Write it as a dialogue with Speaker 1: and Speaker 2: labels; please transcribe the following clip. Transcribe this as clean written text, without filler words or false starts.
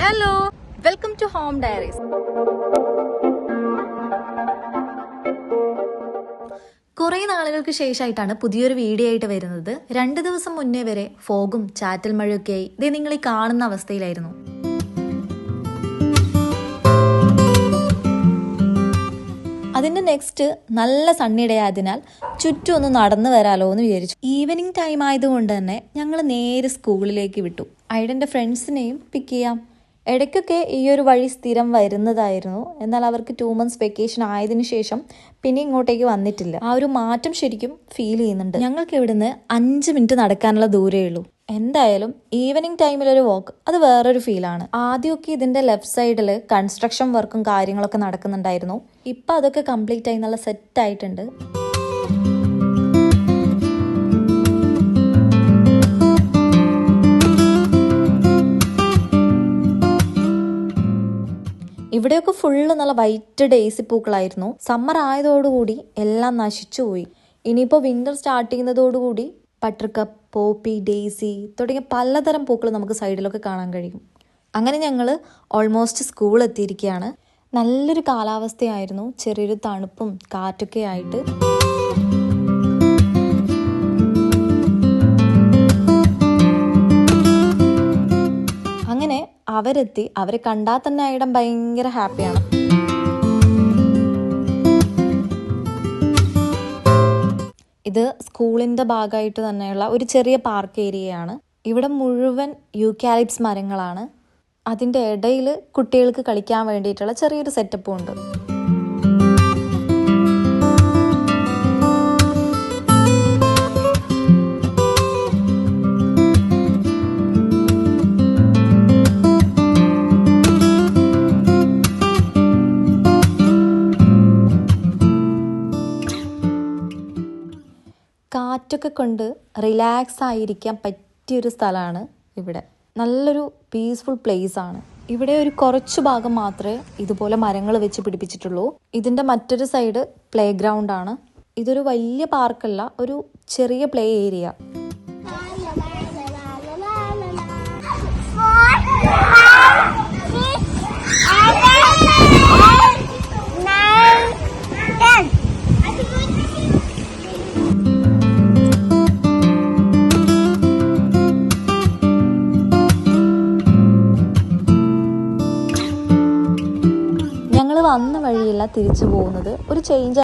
Speaker 1: Hello, welcome to home diaries. കുറേ നാളുകൾക്ക് ശേഷമായിട്ടാണ് പുതിയൊരു വീഡിയോ ആയിട്ട് വരുന്നത്. 2 ദിവസം മുന്നേ വരെ ഫോഗും ചാറ്റൽ മഴയൊക്കെയായി ഇതേ നിങ്ങൾ ഈ കാണുന്ന അവസ്ഥയിലായിരുന്നു. അതിന്റെ നെക്സ്റ്റ് നല്ല സണ്ണി ഡേ ആയതിനാൽ ചുറ്റും ഒന്ന് നടന്നു വരാലോ എന്ന് വിചാരിച്ചു. ഈവനിങ് ടൈം ആയതുകൊണ്ട് തന്നെ ഞങ്ങൾ നേരെ സ്കൂളിലേക്ക് വിട്ടു. ഐഡന്റെ ഫ്രണ്ട്സിനെയും പിക്ക് ചെയ്യാം. ഇടയ്ക്കൊക്കെ ഈ ഒരു വഴി സ്ഥിരം വരുന്നതായിരുന്നു. എന്നാൽ അവർക്ക് 2 months വെക്കേഷൻ ആയതിനു ശേഷം പിന്നെ ഇങ്ങോട്ടേക്ക് വന്നിട്ടില്ല. ആ ഒരു മാറ്റം ശരിക്കും ഫീൽ ചെയ്യുന്നുണ്ട്. ഞങ്ങൾക്ക് ഇവിടുന്ന് 5 മിനിറ്റ് നടക്കാനുള്ള ദൂരേ ഉള്ളൂ. എന്തായാലും ഈവനിങ് ടൈമിലൊരു വാക്ക് അത് വേറൊരു ഫീലാണ്. ആദ്യമൊക്കെ ഇതിന്റെ ലെഫ്റ്റ് സൈഡിൽ കൺസ്ട്രക്ഷൻ വർക്കും കാര്യങ്ങളൊക്കെ നടക്കുന്നുണ്ടായിരുന്നു. ഇപ്പം അതൊക്കെ കംപ്ലീറ്റ് ആയി നല്ല സെറ്റ് ആയിട്ടുണ്ട്. ഇവിടെയൊക്കെ ഫുള്ള് നല്ല വൈറ്റ് ഡേയ്സി പൂക്കളായിരുന്നു. സമ്മർ ആയതോടുകൂടി എല്ലാം നശിച്ചു പോയി. ഇനിയിപ്പോൾ വിന്റർ സ്റ്റാർട്ട് ചെയ്യുന്നതോടുകൂടി ബട്ടർകപ്പ്, പോപ്പി, ഡേയ്സി തുടങ്ങിയ പലതരം പൂക്കൾ നമുക്ക് സൈഡിലൊക്കെ കാണാൻ കഴിയും. അങ്ങനെ ഞങ്ങൾ ഓൾമോസ്റ്റ് സ്കൂൾ എത്തിയിരിക്കുകയാണ്. നല്ലൊരു കാലാവസ്ഥയായിരുന്നു, ചെറിയൊരു തണുപ്പും കാറ്റൊക്കെ ആയിട്ട്. അങ്ങനെ അവരെത്തി. അവരെ കണ്ടാൽ തന്നെ ഐഡൻ ഭയങ്കര ഹാപ്പിയാണ്. ഇത് സ്കൂളിന്റെ ഭാഗമായിട്ട് തന്നെയുള്ള ഒരു ചെറിയ പാർക്ക് ഏരിയയാണ്. ഇവിടെ മുഴുവൻ യൂക്കാലിപ്സ് മരങ്ങളാണ്. അതിൻ്റെ ഇടയിൽ കുട്ടികൾക്ക് കളിക്കാൻ വേണ്ടിയിട്ടുള്ള ചെറിയൊരു സെറ്റപ്പും ഉണ്ട്. കാറ്റൊക്കെ കൊണ്ട് റിലാക്സ് ആയിരിക്കാൻ പറ്റിയൊരു സ്ഥലമാണ് ഇവിടെ. നല്ലൊരു പീസ്ഫുൾ പ്ലേസ് ആണ്. ഇവിടെ ഒരു കുറച്ചു ഭാഗം മാത്രമേ ഇതുപോലെ മരങ്ങൾ വെച്ച് പിടിപ്പിച്ചിട്ടുള്ളൂ. ഇതിൻ്റെ മറ്റൊരു സൈഡ് പ്ലേ ഗ്രൗണ്ട് ആണ്. ഇതൊരു വലിയ പാർക്കല്ല, ഒരു ചെറിയ പ്ലേ ഏരിയ. വന്ന വഴിയല്ല തിരിച്ചു പോകുന്നത്. ഒരു ചേഞ്ച്